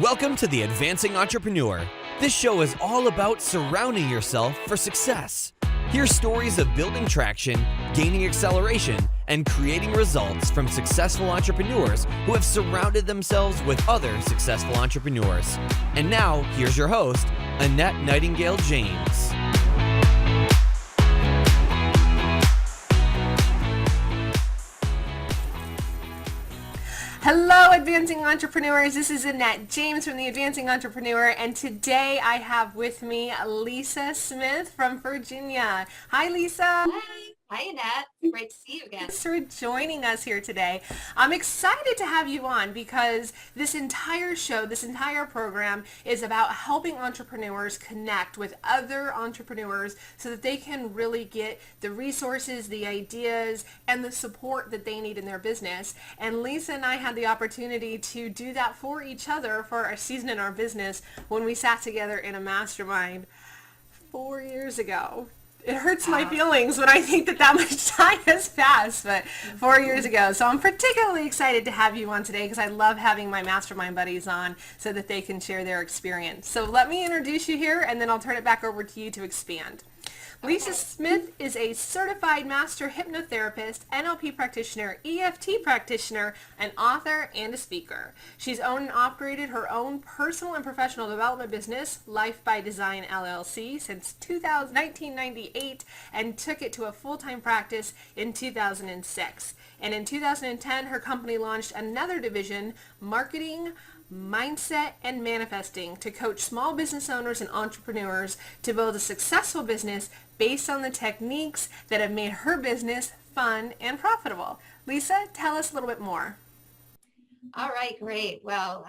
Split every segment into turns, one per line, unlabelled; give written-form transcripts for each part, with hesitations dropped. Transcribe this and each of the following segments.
Welcome to the Advancing Entrepreneur. This show is all about surrounding yourself for success. Hear stories of building traction, gaining acceleration, and creating results from successful entrepreneurs who have surrounded themselves with other successful entrepreneurs. And now, here's your host, Annette Nightingale James.
Hello, Advancing Entrepreneurs. This is Annette James from the Advancing Entrepreneur, and today I have with me Lisa Smith from Virginia. Hi, Lisa.
Hi, Annette. Great to see you again.
Thanks for joining us here today. I'm excited to have you on because this entire show, this entire program is about helping entrepreneurs connect with other entrepreneurs so that they can really get the resources, the ideas, and the support that they need in their business. And Lisa and I had the opportunity to do that for each other for our season in our business when we sat together in a mastermind 4 years ago. It hurts my feelings when I think that much time has passed, but 4 years ago. So I'm particularly excited to have you on today because I love having my mastermind buddies on so that they can share their experience. So let me introduce you here, and then I'll turn it back over to you to expand. Lisa Smith is a certified master hypnotherapist, NLP practitioner, EFT practitioner, an author, and a speaker. She's owned and operated her own personal and professional development business, Life by Design LLC, since 1998 and took it to a full-time practice in 2006. And in 2010, her company launched another division, Marketing, Mindset, and Manifesting, to coach small business owners and entrepreneurs to build a successful business based on the techniques that have made her business fun and profitable. Lisa, tell us a little bit more.
All right, great. Well,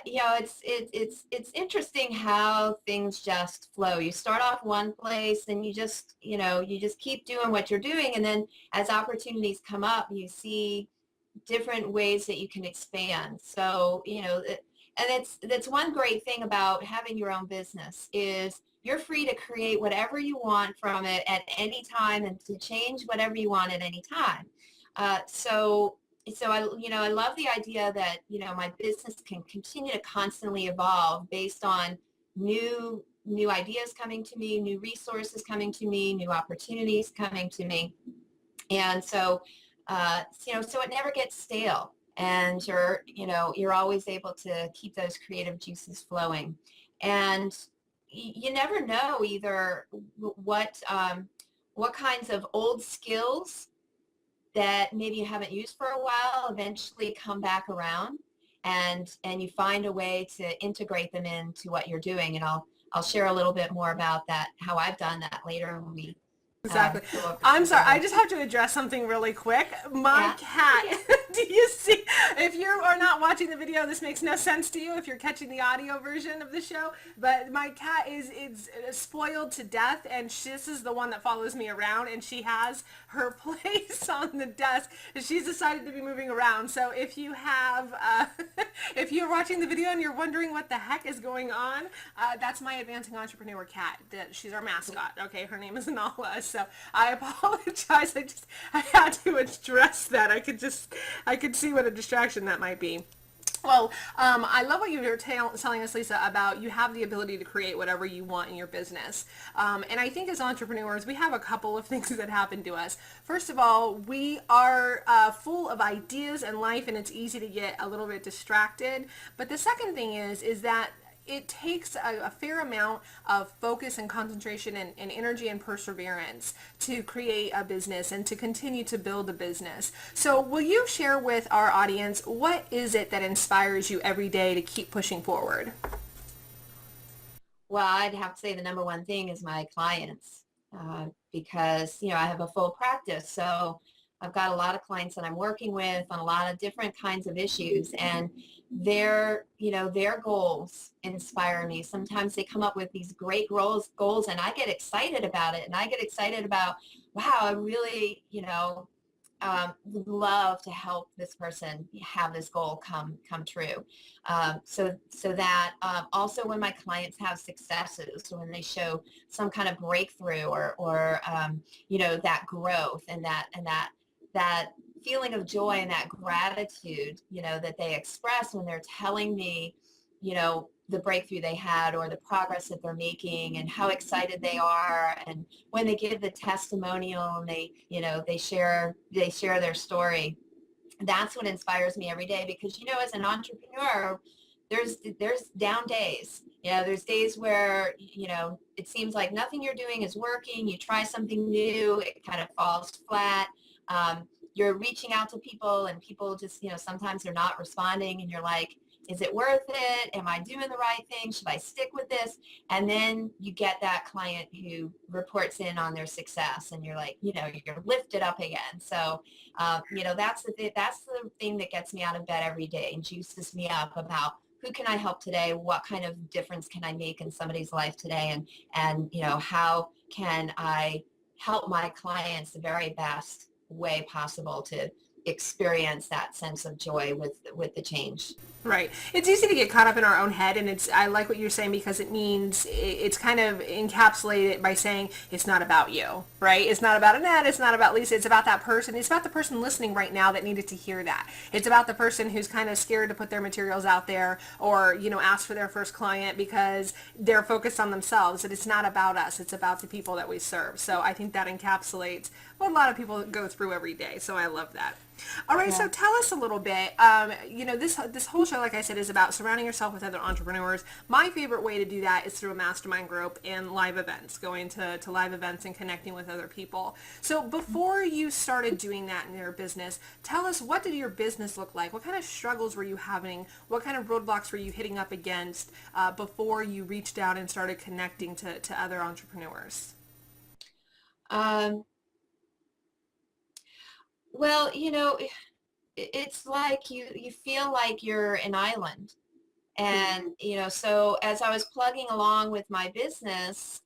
it's interesting how things just flow. You start off one place and you just keep doing what you're doing, and then as opportunities come up, you see different ways that you can expand. So, and that's one great thing about having your own business is you're free to create whatever you want from it at any time and to change whatever you want at any time. So I love the idea that, my business can continue to constantly evolve based on new ideas coming to me, new resources coming to me, new opportunities coming to me. And so it never gets stale, and you're always able to keep those creative juices flowing. And you never know either what kinds of old skills that maybe you haven't used for a while eventually come back around, and you find a way to integrate them into what you're doing. And I'll share a little bit more about that, how I've done that later when we
Exactly. I'm sorry. I just have to address something really quick. My cat, do you see, if you are not watching the video, this makes no sense to you if you're catching the audio version of the show, but my cat is spoiled to death, and this is the one that follows me around, and she has her place on the desk, and she's decided to be moving around. So if you have, if you're watching the video and you're wondering what the heck is going on, that's my Advancing Entrepreneur cat. She's our mascot. Okay, her name is Nala. So I apologize. I had to address that. I could see what a distraction that might be. Well, I love what you were telling us, Lisa, about you have the ability to create whatever you want in your business. And I think as entrepreneurs, we have a couple of things that happen to us. First of all, we are full of ideas in life, and it's easy to get a little bit distracted. But the second thing is that it takes a fair amount of focus and concentration and energy and perseverance to create a business and to continue to build a business. So will you share with our audience, what is it that inspires you every day to keep pushing forward?
Well, I'd have to say the number one thing is my clients, because, I have a full practice. So I've got a lot of clients that I'm working with on a lot of different kinds of issues, and their goals inspire me. Sometimes they come up with these great goals, and I get excited about it, and I get excited about, wow, I really, would love to help this person have this goal come true. So that also when my clients have successes, when they show some kind of breakthrough or that growth and that feeling of joy and that gratitude, that they express when they're telling me, the breakthrough they had or the progress that they're making and how excited they are. And when they give the testimonial and they share their story, that's what inspires me every day. Because, as an entrepreneur, there's down days. There's days where, it seems like nothing you're doing is working. You try something new, it kind of falls flat. You're reaching out to people and people just, sometimes they're not responding and you're like, is it worth it? Am I doing the right thing? Should I stick with this? And then you get that client who reports in on their success and you're like, you're lifted up again. So, that's the thing that gets me out of bed every day and juices me up about who can I help today? What kind of difference can I make in somebody's life today? And how can I help my clients the very best way possible to experience that sense of joy with the change.
Right. It's easy to get caught up in our own head, and I like what you're saying because it means it's kind of encapsulated by saying it's not about you, right? It's not about Annette, it's not about Lisa, it's about that person. It's about the person listening right now that needed to hear that. It's about the person who's kind of scared to put their materials out there or, ask for their first client because they're focused on themselves. And it's not about us, it's about the people that we serve. So I think that encapsulates what a lot of people go through every day. So I love that. All right, so tell us a little bit. This whole show, like I said, is about surrounding yourself with other entrepreneurs. My favorite way to do that is through a mastermind group and live events, going to live events and connecting with other people. So before you started doing that in your business, tell us, what did your business look like? What kind of struggles were you having? What kind of roadblocks were you hitting up against before you reached out and started connecting to other entrepreneurs?
Well, it's like you feel like you're an island. And, so as I was plugging along with my business,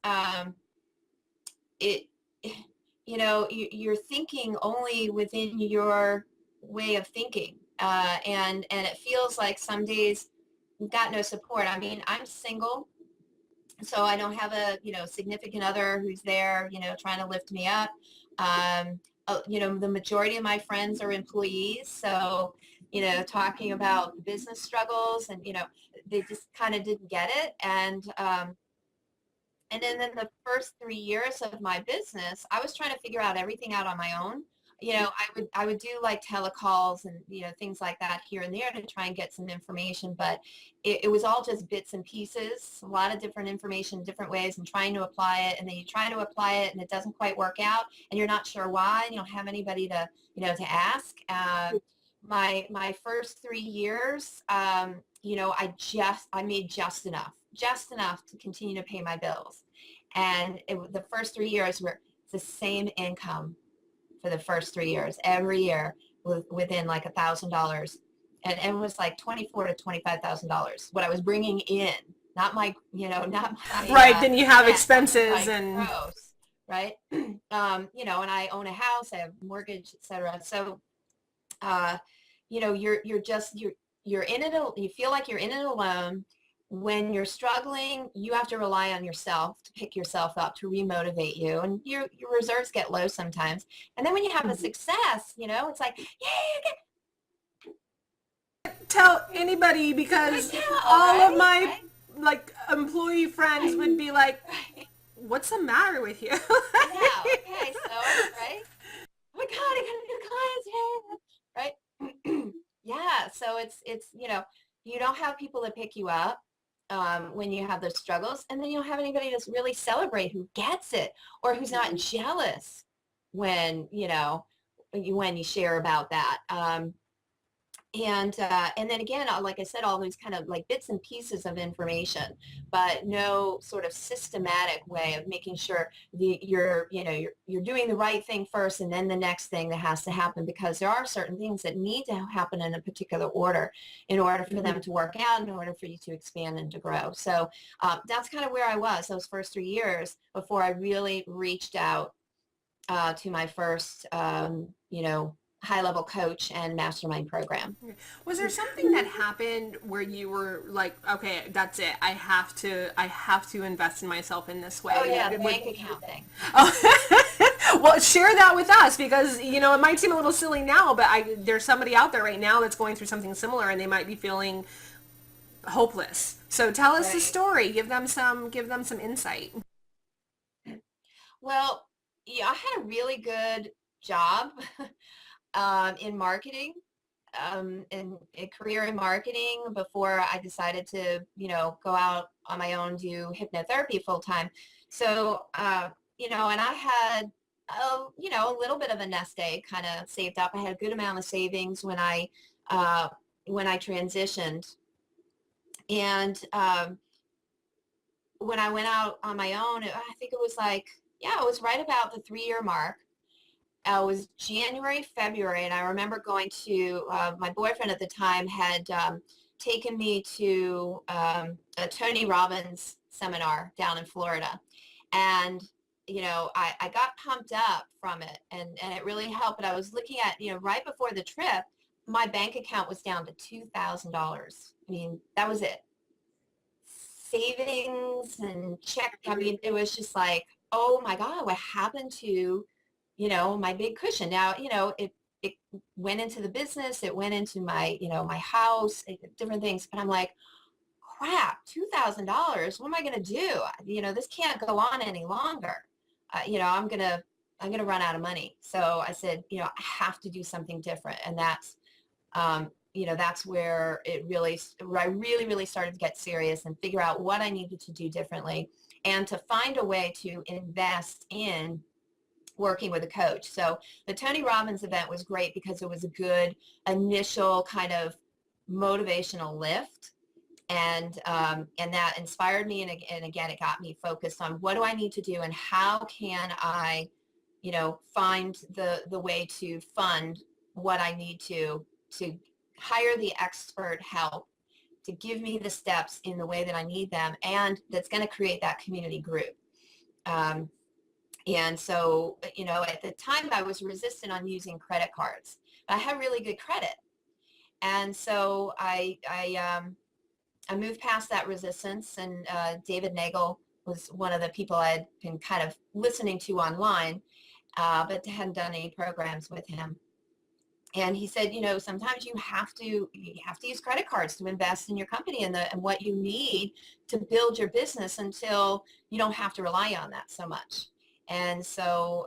you're thinking only within your way of thinking. And it feels like some days you've got no support. I mean, I'm single, so I don't have a, significant other who's there, trying to lift me up. The majority of my friends are employees. So, talking about business struggles and, they just kind of didn't get it. And then in the first 3 years of my business, I was trying to figure out everything out on my own. I would do like telecalls and, things like that here and there to try and get some information, but it was all just bits and pieces, a lot of different information, different ways, and trying to apply it. And then you try to apply it and it doesn't quite work out and you're not sure why, and you don't have anybody to ask. My first 3 years, I made just enough to continue to pay my bills. And the first 3 years were the same income for the first 3 years, every year within like $1,000. And it was like $24,000 to $25,000, what I was bringing in, not my, not my,
right. Then you have
net,
expenses and
gross, right. And I own a house, I have mortgage, etc. So, you're in it, you feel like you're in it alone. When you're struggling, you have to rely on yourself to pick yourself up, to remotivate you. And your reserves get low sometimes. And then when you have a success, it's like, yay,
tell anybody, because all of my employee friends would be like, what's the matter with you?
Okay, so, right? Oh my God, I got new clients, right? Yeah, so it's you don't have people to pick you up when you have those struggles, and then you don't have anybody to really celebrate who gets it or who's not jealous when you share about that. And then again, like I said, all these kind of like bits and pieces of information, but no sort of systematic way of making sure you're doing the right thing first, and then the next thing that has to happen, because there are certain things that need to happen in a particular order in order for them to work out, in order for you to expand and to grow. So that's kind of where I was those first 3 years before I really reached out to my first, high-level coach and mastermind program.
Was there something that happened where you were like, okay, that's it, I have to invest in myself in this way?
Oh yeah, the bank account thing.
Oh. Well, share that with us because, you know, it might seem a little silly now, but there's somebody out there right now that's going through something similar and they might be feeling hopeless. So tell us the
Right.
story. Give them some insight.
Well, yeah, I had a really good job in marketing, in a career in marketing before I decided to, go out on my own, do hypnotherapy full time. So, and I had, a little bit of a nest egg kind of saved up. I had a good amount of savings uh, when I transitioned. And when I went out on my own, I think it was like, yeah, it was right about the 3-year mark. It was January, February, and I remember going to my boyfriend at the time had taken me to a Tony Robbins seminar down in Florida. And, I got pumped up from it and it really helped. But I was looking at, right before the trip, my bank account was down to $2,000. I mean, that was it. Savings and check. I mean, it was just like, oh my God, what happened to my big cushion. Now, it went into the business, it went into my, my house, different things. But I'm like, crap, $2,000. What am I going to do? This can't go on any longer. I'm going to run out of money. So I said, I have to do something different. And that's where where I really, really started to get serious and figure out what I needed to do differently and to find a way to invest in working with a coach. So the Tony Robbins event was great because it was a good initial kind of motivational lift. And that inspired me. And again, it got me focused on what do I need to do and how can I, find the way to fund what I need to hire the expert help to give me the steps in the way that I need them. And that's going to create that community group. And so, at the time I was resistant on using credit cards, but I had really good credit. And so I moved past that resistance, and David Nagel was one of the people I'd been kind of listening to online, but hadn't done any programs with him. And he said, sometimes you have to use credit cards to invest in your company and what you need to build your business until you don't have to rely on that so much. And so,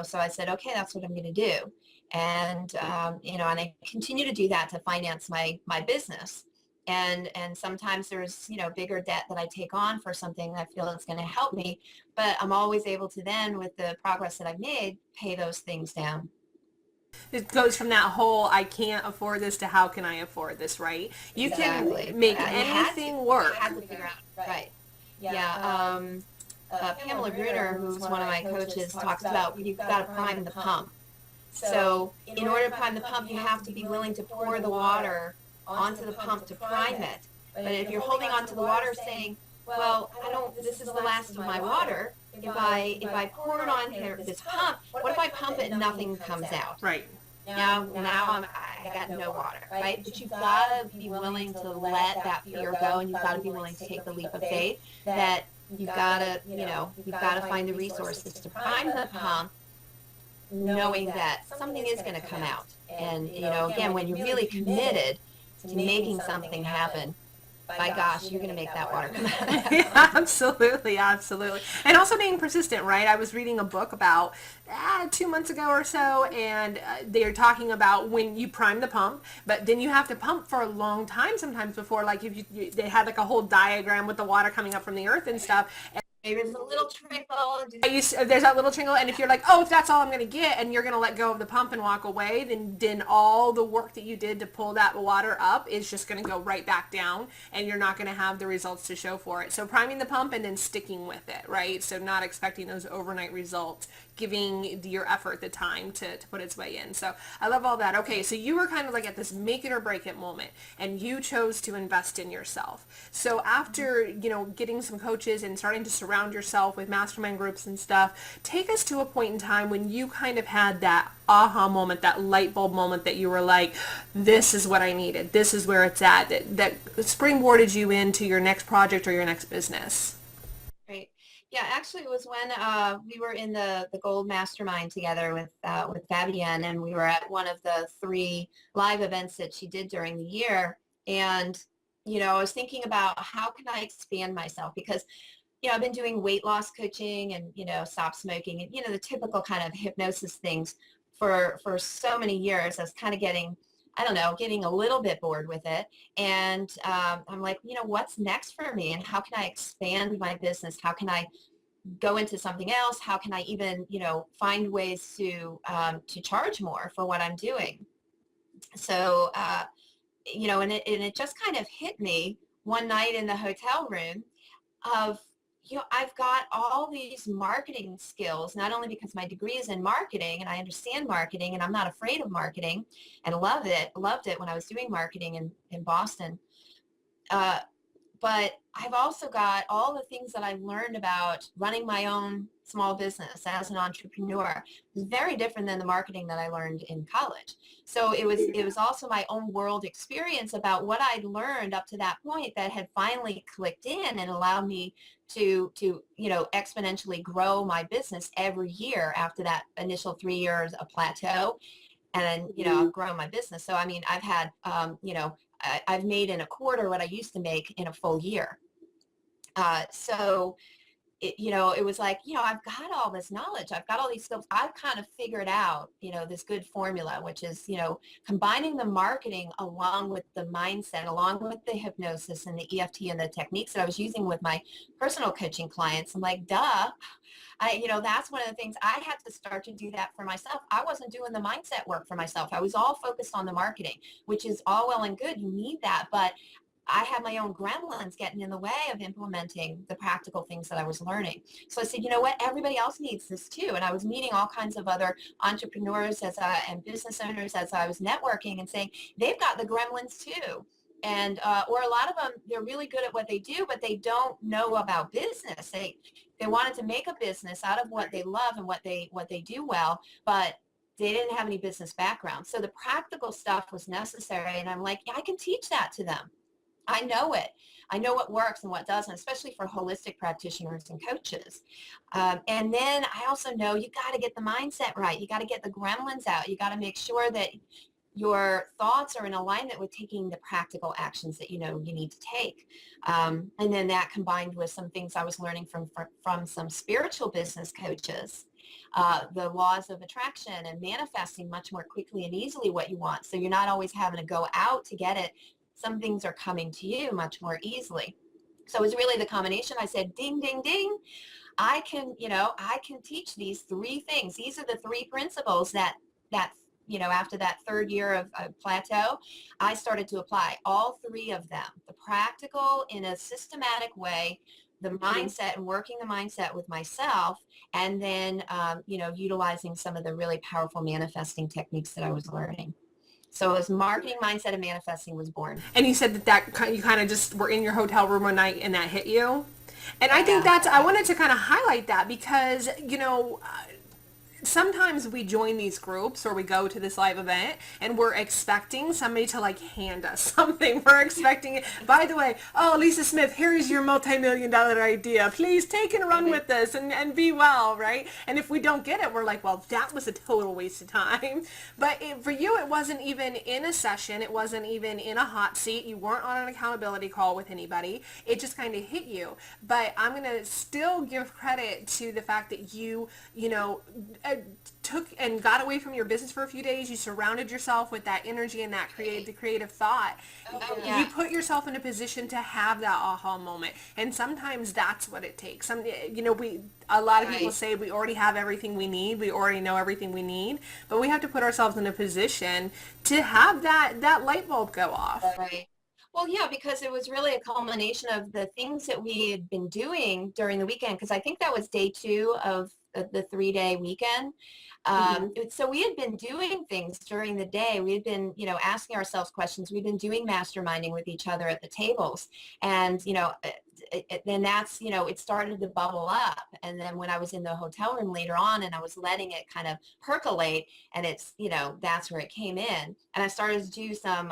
so I said, okay, that's what I'm going to do. And, and I continue to do that to finance my business. And sometimes there's, bigger debt that I take on for something that I feel is going to help me, but I'm always able to then, with the progress that I've made, pay those things down.
It goes from that whole I can't afford this to how can I afford this, right? You
Exactly.
can make
And
anything
I
work.
had to figure out, right. Yeah. Pamela Bruner, who's one of my coaches, talks about you've got to prime the pump. So in order to prime the pump, you have to be willing to pour the water onto the pump to prime it. But if you're holding onto the water saying, well, this is the last of my water, if I pour it on here, this pump, what if I pump it and nothing comes out?
Right.
Now I got no water, right? But you've got to be willing to let that fear go, and you've got to be willing to take the leap of faith that you've got to, you've got to find the resources to prime the pump, knowing that something is going to come out. And, again, when you're really committed to making something happen, by gosh, you're going to make that water come out.
Yeah, absolutely, absolutely. And also being persistent, right? I was reading a book about 2 months ago or so, and they're talking about when you prime the pump, but then you have to pump for a long time sometimes before, like if they had like a whole diagram with the water coming up from the earth and stuff.
Maybe there's a little trickle.
There's that little trickle, and if you're like, oh, if that's all I'm going to get, and you're going to let go of the pump and walk away, then all the work that you did to pull that water up is just going to go right back down, and you're not going to have the results to show for it. So priming the pump and then sticking with it, right? So not expecting those overnight results, giving your effort the time to put its way in. So I love all that. Okay, so you were kind of like at this make it or break it moment, and you chose to invest in yourself. So after, getting some coaches and starting to surround yourself with mastermind groups and stuff, take us to a point in time when you kind of had that aha moment, that light bulb moment that you were like, this is what I needed. This is where it's at. That springboarded you into your next project or your next business.
Right. Yeah, actually, it was when we were in the Gold Mastermind together with Fabienne, and we were at one of the 3 live events that she did during the year. And I was thinking about how can I expand myself, because I've been doing weight loss coaching and stop smoking and the typical kind of hypnosis things for so many years. I was kind of getting, I don't know, getting a little bit bored with it. And I'm like, what's next for me, and how can I expand my business? How can I go into something else? How can I even, find ways to charge more for what I'm doing? So, and it just kind of hit me one night in the hotel room of, I've got all these marketing skills, not only because my degree is in marketing and I understand marketing and I'm not afraid of marketing and loved it when I was doing marketing in Boston. But I've also got all the things that I've learned about running my own small business as an entrepreneur. It's very different than the marketing that I learned in college. So it was also my own world experience about what I'd learned up to that point that had finally clicked in and allowed me to exponentially grow my business every year after that initial 3 years of plateau. And I've grown my business. So I mean, I've had I've made in a quarter what I used to make in a full year. So it was like, I've got all this knowledge. I've got all these skills. I've kind of figured out, this good formula, which is, combining the marketing along with the mindset, along with the hypnosis and the EFT and the techniques that I was using with my personal coaching clients. I'm like, duh. That's one of the things I had to start to do that for myself. I wasn't doing the mindset work for myself. I was all focused on the marketing, which is all well and good. You need that. But I had my own gremlins getting in the way of implementing the practical things that I was learning. So I said, you know what, everybody else needs this too. And I was meeting all kinds of other entrepreneurs and business owners as I was networking and saying, they've got the gremlins too. And, or a lot of them, they're really good at what they do, but they don't know about business. They wanted to make a business out of what they love and what they do well, but they didn't have any business background. So the practical stuff was necessary. And I'm like, yeah, I can teach that to them. I know it. I know what works and what doesn't, especially for holistic practitioners and coaches. And then I also know you got to get the mindset right. You got to get the gremlins out. You got to make sure that your thoughts are in alignment with taking the practical actions that you need to take. And then that combined with some things I was learning from some spiritual business coaches, the laws of attraction and manifesting much more quickly and easily what you want. So you're not always having to go out to get it. Some things are coming to you much more easily. So it was really the combination. I said, ding, ding, ding. I can teach these 3 things. These are the 3 principles that after that 3rd year of plateau, I started to apply all 3 of them. The practical in a systematic way, the mindset and working the mindset with myself, and then, utilizing some of the really powerful manifesting techniques that I was learning. So it was marketing, mindset, and manifesting was born.
And you said that you kind of just were in your hotel room one night and that hit you. And I think I wanted to kind of highlight that because, sometimes we join these groups or we go to this live event and we're expecting somebody to hand us something. We're expecting it. By the way, oh, Lisa Smith, here's your multi-million-dollar idea. Please take and run with this and be well, right? And if we don't get it, we're like, well, that was a total waste of time. But for you, it wasn't even in a session. It wasn't even in a hot seat. You weren't on an accountability call with anybody. It just kind of hit you. But I'm going to still give credit to the fact that you took and got away from your business for a few days. You surrounded yourself with that energy and that creative thought.
Yeah.
You put yourself in a position to have that aha moment. And sometimes that's what it takes. A lot of people say we already have everything we need. We already know everything we need. But we have to put ourselves in a position to have that light bulb go off.
Right. Well, yeah, because it was really a culmination of the things that we had been doing during the weekend, because I think that was day 2 of the 3-day weekend. So we had been doing things during the day. We had been, asking ourselves questions. We'd been doing masterminding with each other at the tables. And, then that's, it started to bubble up. And then when I was in the hotel room later on and I was letting it kind of percolate, and it's, that's where it came in. And I started to do some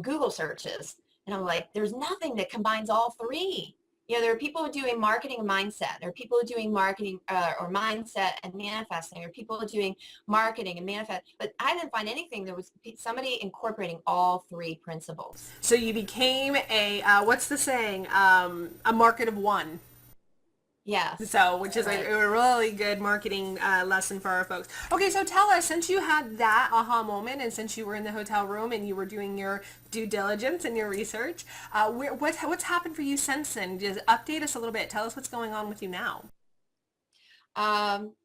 Google searches. And I'm like, there's nothing that combines all 3. There are people doing marketing and mindset. There are people doing marketing or mindset and manifesting. There are people doing marketing and manifest. But I didn't find anything. There was somebody incorporating all three principles.
So you became what's the saying? A market of one.
Yes.
So, which is
Right.
a really good marketing lesson for our folks. Okay, so tell us, since you had that aha moment, and since you were in the hotel room and you were doing your due diligence and your research, what's happened for you since then? Just update us a little bit. Tell us what's going on with you now.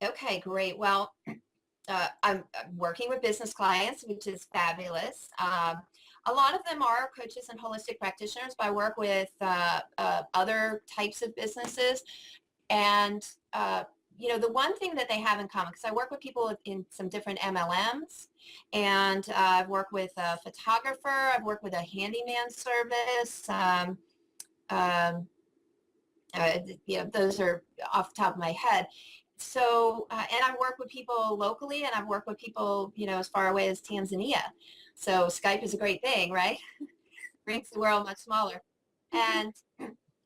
Okay, great. Well, I'm working with business clients, which is fabulous. A lot of them are coaches and holistic practitioners, but I work with other types of businesses. And, the one thing that they have in common, because I work with people in some different MLMs, and I've worked with a photographer, I've worked with a handyman service. Um, those are off the top of my head. So, and I've worked with people locally, and I've worked with people, as far away as Tanzania. So Skype is a great thing, right? Makes the world much smaller.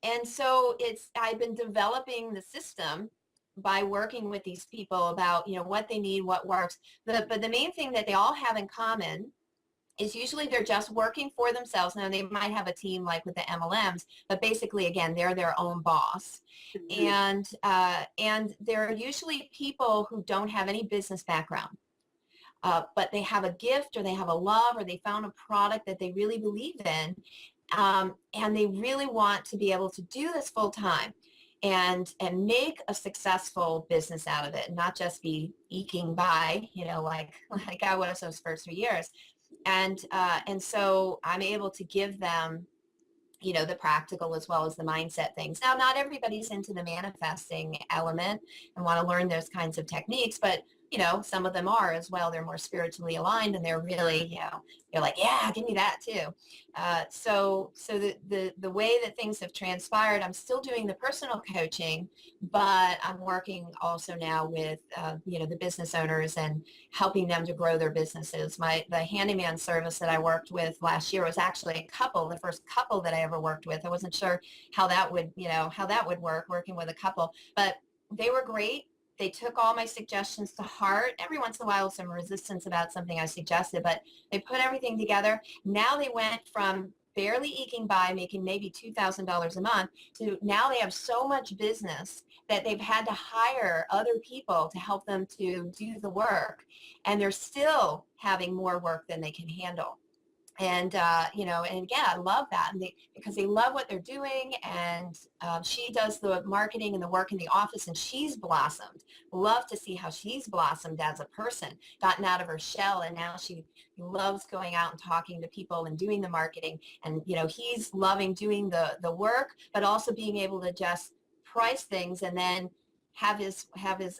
And so I've been developing the system by working with these people about, what they need, what works. But the main thing that they all have in common is usually they're just working for themselves. Now they might have a team like with the MLMs, but basically, again, they're their own boss. And there are usually people who don't have any business background. But they have a gift, or they have a love, or they found a product that they really believe in. And they really want to be able to do this full time and make a successful business out of it, and not just be eking by, like I was those first 3 years. And so I'm able to give them, the practical as well as the mindset things. Now, not everybody's into the manifesting element and want to learn those kinds of techniques, but some of them are as well. They're more spiritually aligned, and they're really, you're like, yeah, give me that too. So the way that things have transpired, I'm still doing the personal coaching, but I'm working also now with, the business owners and helping them to grow their businesses. The handyman service that I worked with last year was actually a couple, the first couple that I ever worked with. I wasn't sure how that would work, working with a couple, but they were great. They took all my suggestions to heart. Every once in a while, some resistance about something I suggested, but they put everything together. Now they went from barely eking by, making maybe $2,000 a month, to now they have so much business that they've had to hire other people to help them to do the work. And they're still having more work than they can handle. And, and again, I love that, and because they love what they're doing. And she does the marketing and the work in the office, and she's blossomed. Love to see how she's blossomed as a person, gotten out of her shell, and now she loves going out and talking to people and doing the marketing. And, he's loving doing the work, but also being able to just price things and then have his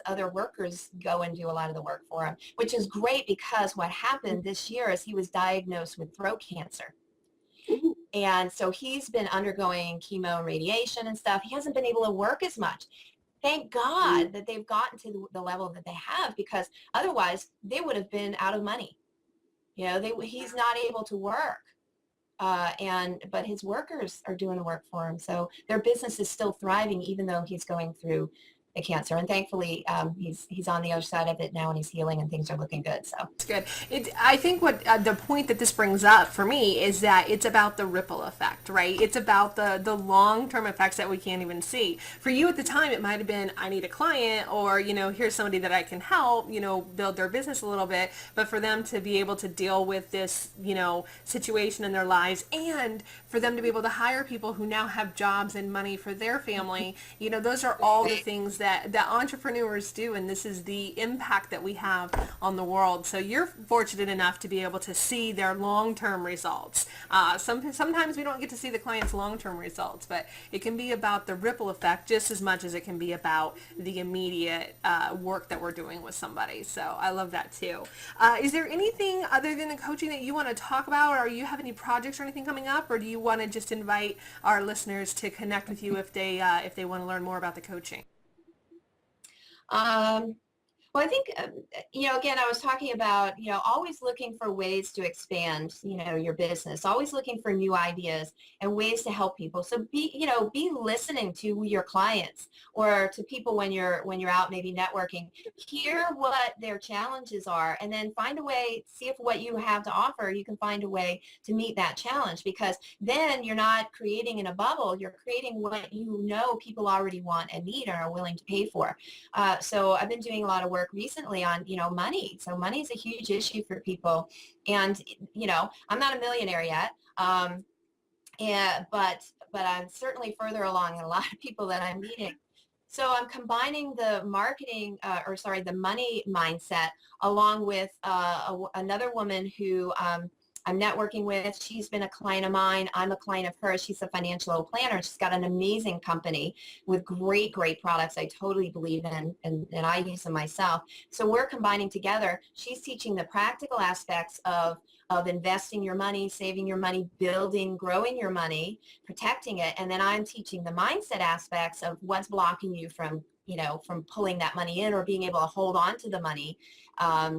other workers go and do a lot of the work for him, which is great, because what happened this year is he was diagnosed with throat cancer. And so he's been undergoing chemo and radiation and stuff. He hasn't been able to work as much. Thank God that they've gotten to the level that they have, because otherwise they would have been out of money. He's not able to work. But his workers are doing the work for him. So their business is still thriving, even though he's going through the cancer. And thankfully, he's on the other side of it now, and he's healing, and things are looking good. So
it's good. I think what the point that this brings up for me is that it's about the ripple effect, right? It's about the long-term effects that we can't even see. For you at the time, it might have been, I need a client, or, here's somebody that I can help, build their business a little bit. But for them to be able to deal with this, situation in their lives, and for them to be able to hire people who now have jobs and money for their family, those are all the things that entrepreneurs do, and this is the impact that we have on the world. So you're fortunate enough to be able to see their long-term results. Sometimes we don't get to see the client's long-term results, but it can be about the ripple effect just as much as it can be about the immediate work that we're doing with somebody. So I love that too. Is there anything other than the coaching that you want to talk about, or you have any projects or anything coming up, or do you want to just invite our listeners to connect with you if they want to learn more about the coaching?
Well, I think, again, I was talking about, always looking for ways to expand, your business, always looking for new ideas and ways to help people. So be listening to your clients or to people when you're out maybe networking, hear what their challenges are, and then find a way, see if what you have to offer, you can find a way to meet that challenge, because then you're not creating in a bubble, you're creating what people already want and need and are willing to pay for. So I've been doing a lot of work recently on, money. So money is a huge issue for people. And, I'm not a millionaire yet. But I'm certainly further along than a lot of people that I'm meeting. So I'm combining the the money mindset along with another woman who I'm networking with. She's been a client of mine. I'm a client of hers. She's a financial planner. She's got an amazing company with great, great products I totally believe in, and I use them myself. So we're combining together. She's teaching the practical aspects of investing your money, saving your money, building, growing your money, protecting it. And then I'm teaching the mindset aspects of what's blocking you from pulling that money in or being able to hold on to the money,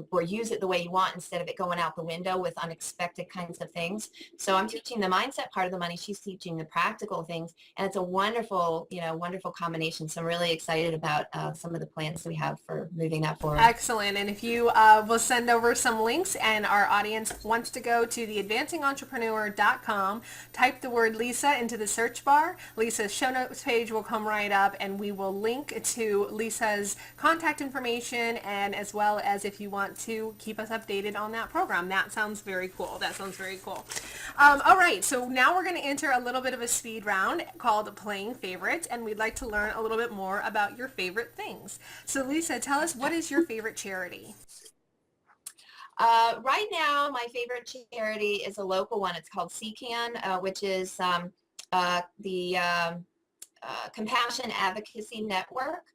or use it the way you want instead of it going out the window with unexpected kinds of things. So I'm teaching the mindset part of the money. She's teaching the practical things. And it's a wonderful, wonderful combination. So I'm really excited about some of the plans we have for moving that forward.
Excellent. And if you will send over some links, and our audience wants to go to the advancingentrepreneur.com, type the word Lisa into the search bar. Lisa's show notes page will come right up, and we will link to Lisa's contact information, and as well as if you want to keep us updated on that program. That sounds very cool. All right. So now we're going to enter a little bit of a speed round called Playing Favorites, and we'd like to learn a little bit more about your favorite things. So Lisa, tell us, what is your favorite charity?
Right now, my favorite charity is a local one. It's called CCAN, which is the Compassion Advocacy Network.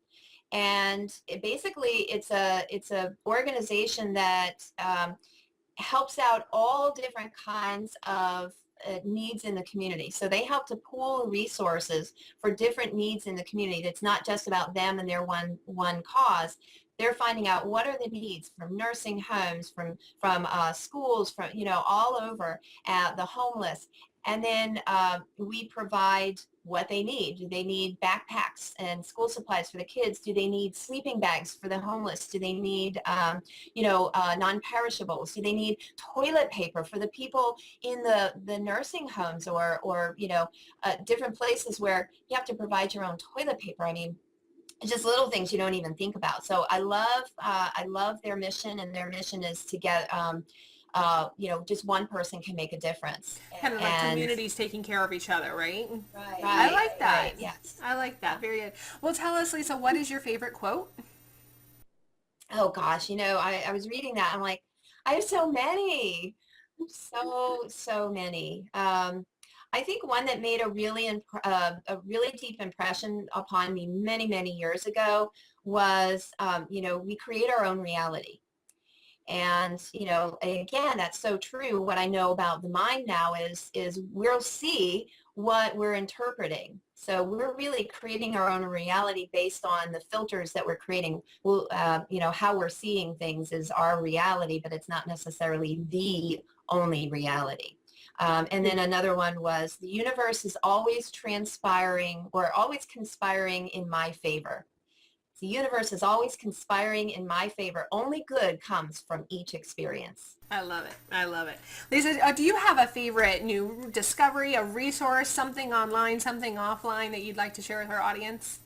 And it's a organization that helps out all different kinds of needs in the community. So they help to pool resources for different needs in the community. That's not just about them and their one cause. They're finding out what are the needs from nursing homes, from schools, from all over, the homeless. And then we provide what they need. Do they need backpacks and school supplies for the kids? Do they need sleeping bags for the homeless? Do they need, non-perishables? Do they need toilet paper for the people in the nursing homes or different places where you have to provide your own toilet paper? I mean, just little things you don't even think about. So I love their mission, and their mission is to get, just one person can make a difference.
Kind of like communities taking care of each other, right?
Right.
I like that.
Right, yes.
I like that. Very good. Well, tell us, Lisa, what is your favorite quote?
Oh gosh, I was reading that. I'm like, I have so many, so many. I think one that made a really deep impression upon me many, many years ago was, we create our own reality. And, again, that's so true. What I know about the mind now is we'll see what we're interpreting. So we're really creating our own reality based on the filters that we're creating. Well, how we're seeing things is our reality, but it's not necessarily the only reality. And then another one was, the universe is always transpiring or always conspiring in my favor. The universe is always conspiring in my favor. Only good comes from each experience.
I love it. I love it. Lisa, do you have a favorite new discovery, a resource, something online, something offline that you'd like to share with our audience?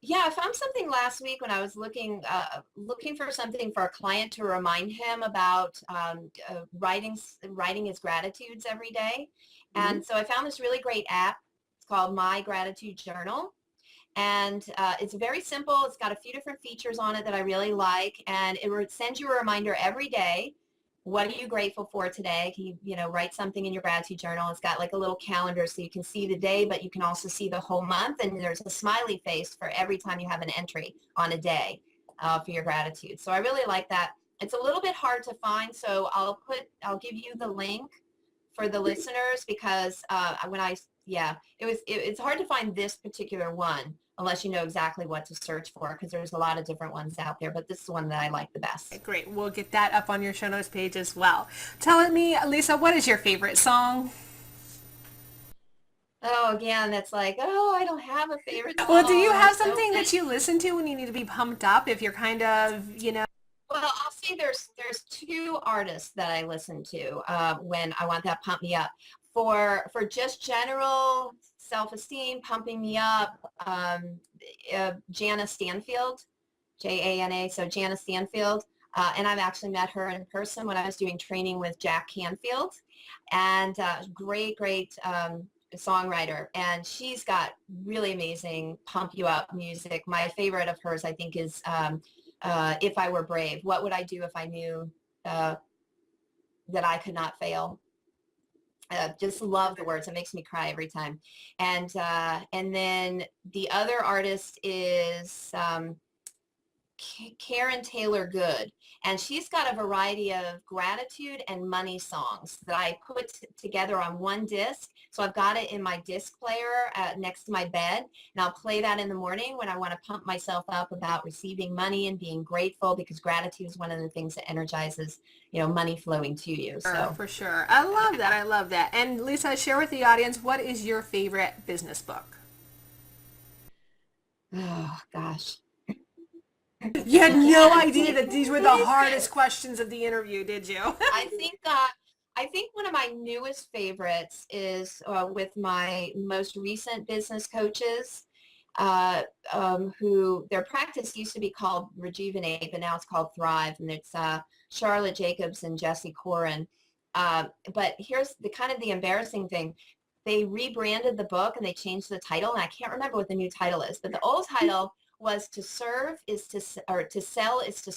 Yeah, I found something last week when I was looking for something for a client to remind him about writing his gratitudes every day. Mm-hmm. And so I found this really great app. It's called My Gratitude Journal. And it's very simple. It's got a few different features on it that I really like. And it sends you a reminder every day. What are you grateful for today? Can you, write something in your gratitude journal? It's got like a little calendar so you can see the day, but you can also see the whole month. And there's a smiley face for every time you have an entry on a day for your gratitude. So I really like that. It's a little bit hard to find, so I'll give you the link for the listeners, because it's hard to find this particular one. unless you know exactly what to search for, because there's a lot of different ones out there, but this is the one that I like the best.
Great. We'll get that up on your show notes page as well. Tell me, Lisa, what is your favorite song?
Oh, again, that's like, oh, I don't have a favorite
Well, do you
song.
have
So
something that you listen to when you need to be pumped up if you're kind of.
well, I'll say there's two artists that I listen to when I want that pump me up. For just general self-esteem, pumping me up, Jana Stanfield, Jana. So Jana Stanfield, and I've actually met her in person when I was doing training with Jack Canfield, and great songwriter, and she's got really amazing pump you up music. My favorite of hers, I think, is If I Were Brave. What would I do if I knew that I could not fail? Just love the words. It makes me cry every time. And then the other artist is Karen Taylor Good, and she's got a variety of gratitude and money songs that I put together on one disc. So I've got it in my disc player next to my bed, and I'll play that in the morning when I want to pump myself up about receiving money and being grateful, because gratitude is one of the things that energizes, money flowing to you. So
For sure. I love that. I love that. And Lisa, share with the audience, what is your favorite business book?
oh gosh.
You had no idea that these were the hardest questions of the interview, did you?
I think one of my newest favorites is with my most recent business coaches, who their practice used to be called Rejuvenate, but now it's called Thrive, and it's Charlotte Jacobs and Jesse Corin. But here's the embarrassing thing. They rebranded the book and they changed the title, and I can't remember what the new title is, but the old title was to sell is to serve. To sell is to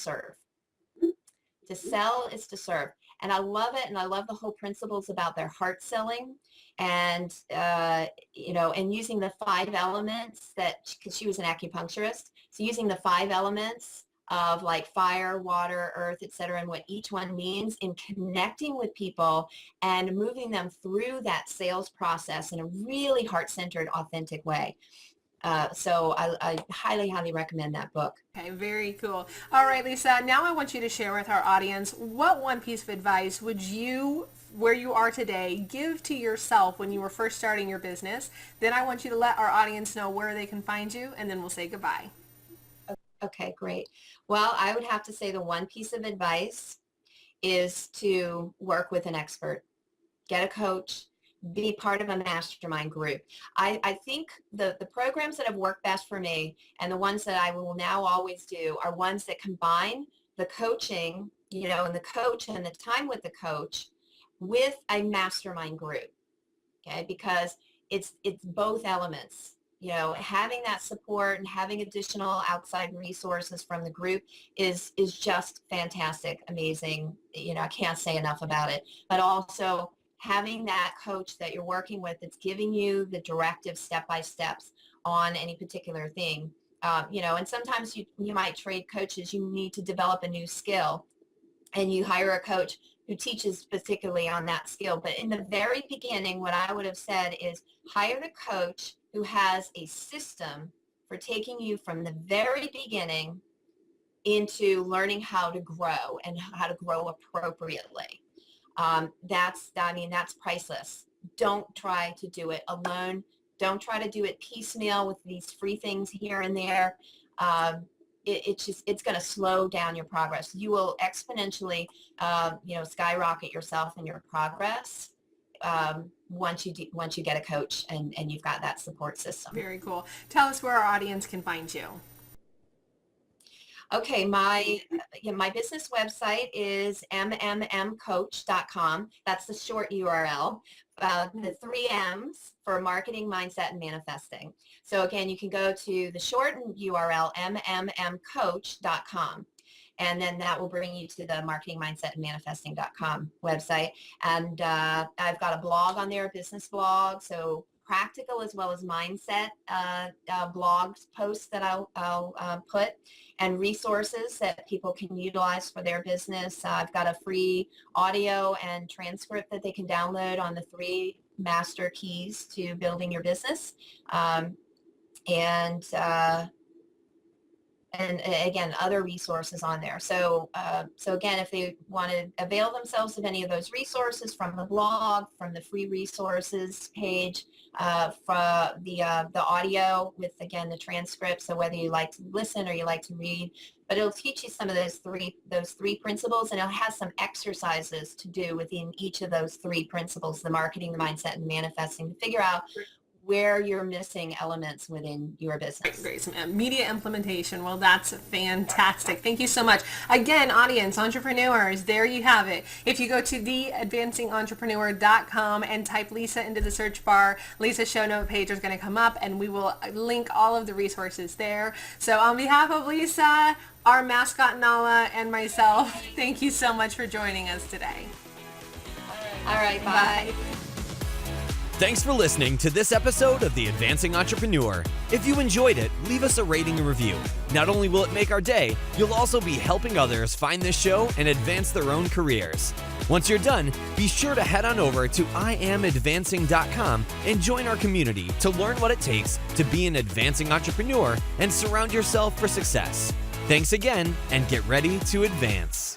serve. And I love it. And I love the whole principles about their heart selling and, and using the 5 elements because she was an acupuncturist. So using the 5 elements of like fire, water, earth, etc., and what each one means in connecting with people and moving them through that sales process in a really heart-centered, authentic way. So I highly, highly recommend that book.
Okay, very cool. All right, Lisa, now I want you to share with our audience, what one piece of advice would you, where you are today, give to yourself when you were first starting your business? Then I want you to let our audience know where they can find you, and then we'll say goodbye.
Okay, great. Well, I would have to say the one piece of advice is to work with an expert. Get a coach. Be part of a mastermind group. I think the programs that have worked best for me and the ones that I will now always do are ones that combine the coaching, and the coach and the time with the coach with a mastermind group. Okay, because it's both elements. Having that support and having additional outside resources from the group is just fantastic, amazing. I can't say enough about it. But also having that coach that you're working with that's giving you the directive step-by-steps on any particular thing. And sometimes you might trade coaches. You need to develop a new skill, and you hire a coach who teaches particularly on that skill. But in the very beginning, what I would have said is hire the coach who has a system for taking you from the very beginning into learning how to grow and how to grow appropriately. That's priceless. Don't try to do it alone. Don't try to do it piecemeal with these free things here and there. It's going to slow down your progress. You will exponentially, skyrocket yourself in your progress once you get a coach and you've got that support system.
Very cool. Tell us where our audience can find you.
Okay, my business website is mmmcoach.com. That's the short URL. The 3 M's for marketing, mindset, and manifesting. So again, you can go to the shortened URL, mmmcoach.com. And then that will bring you to the marketing, mindset, and manifesting.com website. And I've got a blog on there, a business blog. So practical as well as mindset blog posts that I'll put, and resources that people can utilize for their business. I've got a free audio and transcript that they can download on the 3 master keys to building your business. and again, other resources on there. So again, if they want to avail themselves of any of those resources from the blog, from the free resources page, from the audio with, again, the transcript. So whether you like to listen or you like to read, but it'll teach you some of those three principles, and it'll have some exercises to do within each of those three principles: the marketing, the mindset, and the manifesting, to figure out where you're missing elements within your business.
Great. Some immediate implementation. Well, that's fantastic. Thank you so much. Again, audience, entrepreneurs, there you have it. If you go to theadvancingentrepreneur.com and type Lisa into the search bar, Lisa's show note page is going to come up, and we will link all of the resources there. So on behalf of Lisa, our mascot Nala, and myself, thank you so much for joining us today.
All right, bye.
Thanks for listening to this episode of The Advancing Entrepreneur. If you enjoyed it, leave us a rating and review. Not only will it make our day, you'll also be helping others find this show and advance their own careers. Once you're done, be sure to head on over to iamadvancing.com and join our community to learn what it takes to be an advancing entrepreneur and surround yourself for success. Thanks again, and get ready to advance.